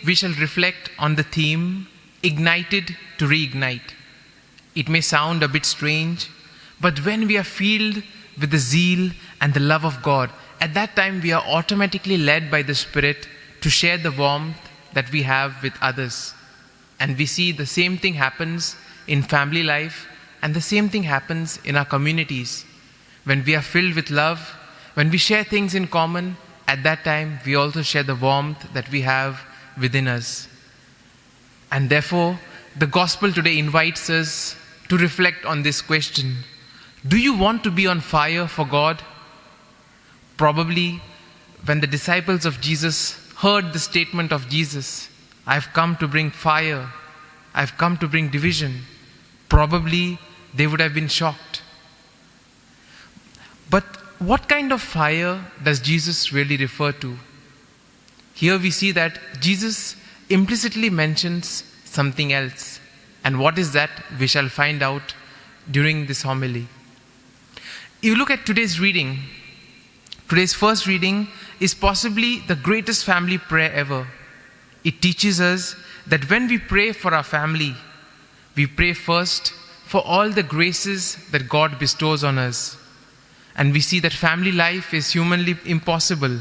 we shall reflect on the theme, Ignited to Reignite. It may sound a bit strange, but when we are filled with the zeal and the love of God, at that time we are automatically led by the Spirit to share the warmth that we have with others. And we see the same thing happens in family life, and the same thing happens in our communities. When we are filled with love, when we share things in common, at that time we also share the warmth that we have within us. And therefore, the gospel today invites us to reflect on this question. Do you want to be on fire for God? Probably when the disciples of Jesus heard the statement of Jesus, I've come to bring fire, I've come to bring division, probably they would have been shocked. But what kind of fire does Jesus really refer to? Here we see that Jesus implicitly mentions something else. And what is that? We shall find out during this homily. You look at today's reading. Today's first reading is possibly the greatest family prayer ever. It teaches us that when we pray for our family, we pray first for all the graces that God bestows on us. And we see that family life is humanly impossible.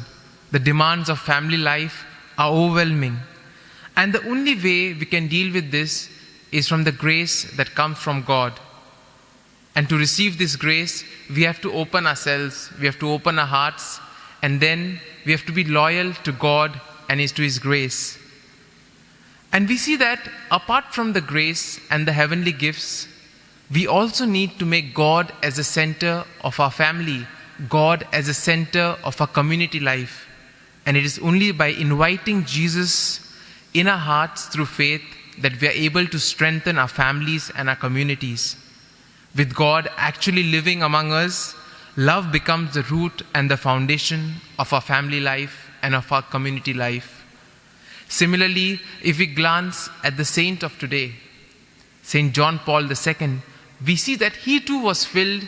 The demands of family life are overwhelming. And the only way we can deal with this is from the grace that comes from God. And to receive this grace, we have to open ourselves, we have to open our hearts, and then we have to be loyal to God and to His grace. And we see that apart from the grace and the heavenly gifts, we also need to make God as the center of our family, God as the center of our community life. And it is only by inviting Jesus in our hearts through faith that we are able to strengthen our families and our communities. With God actually living among us, love becomes the root and the foundation of our family life and of our community life. Similarly, if we glance at the saint of today, Saint John Paul II, we see that he too was filled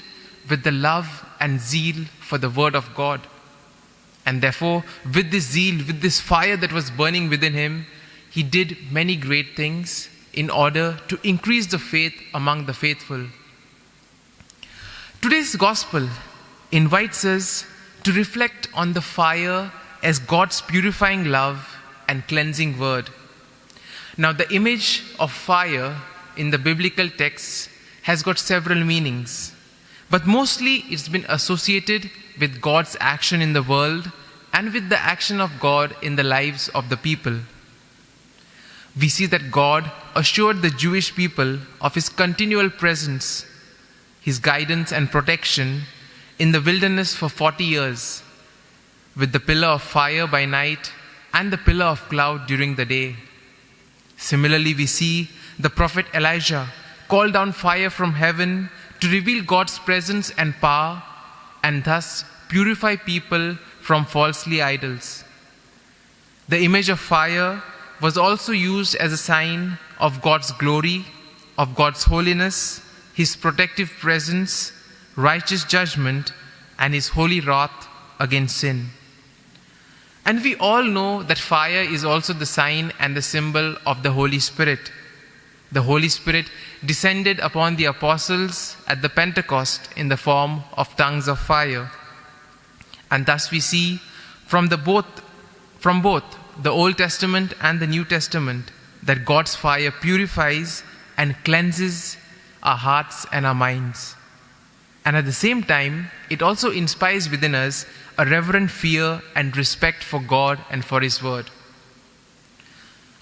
with the love and zeal for the word of God. And therefore, with this zeal, with this fire that was burning within him, he did many great things in order to increase the faith among the faithful. Today's gospel invites us to reflect on the fire as God's purifying love and cleansing word. Now, the image of fire in the biblical texts has got several meanings, but mostly it's been associated with God's action in the world and with the action of God in the lives of the people. We see that God assured the Jewish people of His continual presence, His guidance and protection in the wilderness for 40 years, with the pillar of fire by night and the pillar of cloud during the day. Similarly, we see the prophet Elijah call down fire from heaven to reveal God's presence and power, and thus purify people from falsely idols. The image of fire was also used as a sign of God's glory, of God's holiness, His protective presence, righteous judgment, and His holy wrath against sin. And we all know that fire is also the sign and the symbol of the Holy Spirit. The Holy Spirit descended upon the apostles at the Pentecost in the form of tongues of fire. And thus we see from both the Old Testament and the New Testament that God's fire purifies and cleanses our hearts and our minds. And at the same time, it also inspires within us a reverent fear and respect for God and for His word.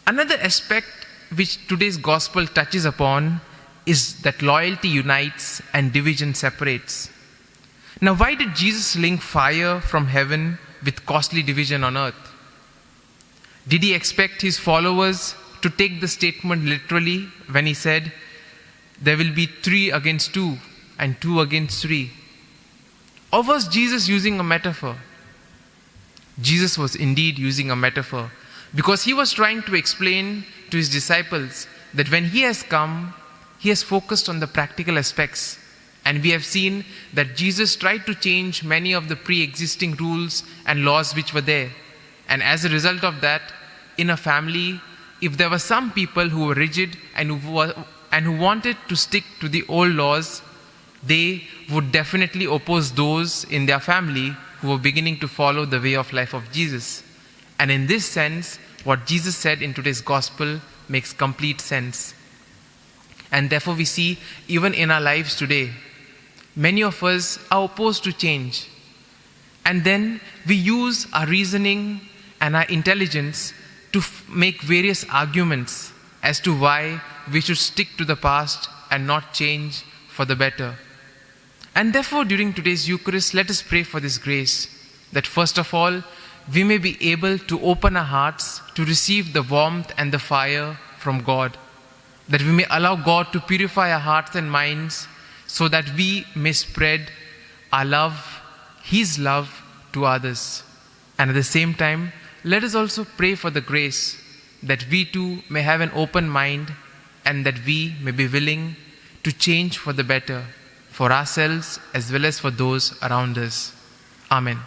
Another aspect which today's gospel touches upon is that loyalty unites and division separates. Now, why did Jesus link fire from heaven with costly division on earth? Did He expect His followers to take the statement literally when He said, there will be 3 against 2 and 2 against 3? Or was Jesus using a metaphor? Jesus was indeed using a metaphor, because He was trying to explain to His disciples that when He has come, He has focused on the practical aspects. And we have seen that Jesus tried to change many of the pre-existing rules and laws which were there. And as a result of that, in a family, if there were some people who were rigid and who wanted to stick to the old laws, they would definitely oppose those in their family who were beginning to follow the way of life of Jesus. And in this sense, what Jesus said in today's gospel makes complete sense. And therefore we see, even in our lives today, many of us are opposed to change. And then we use our reasoning and our intelligence to make various arguments as to why we should stick to the past and not change for the better. And therefore, during today's Eucharist, let us pray for this grace, that first of all, we may be able to open our hearts to receive the warmth and the fire from God, that we may allow God to purify our hearts and minds so that we may spread our love, His love, to others. And at the same time, let us also pray for the grace that we too may have an open mind and that we may be willing to change for the better, for ourselves as well as for those around us. Amen.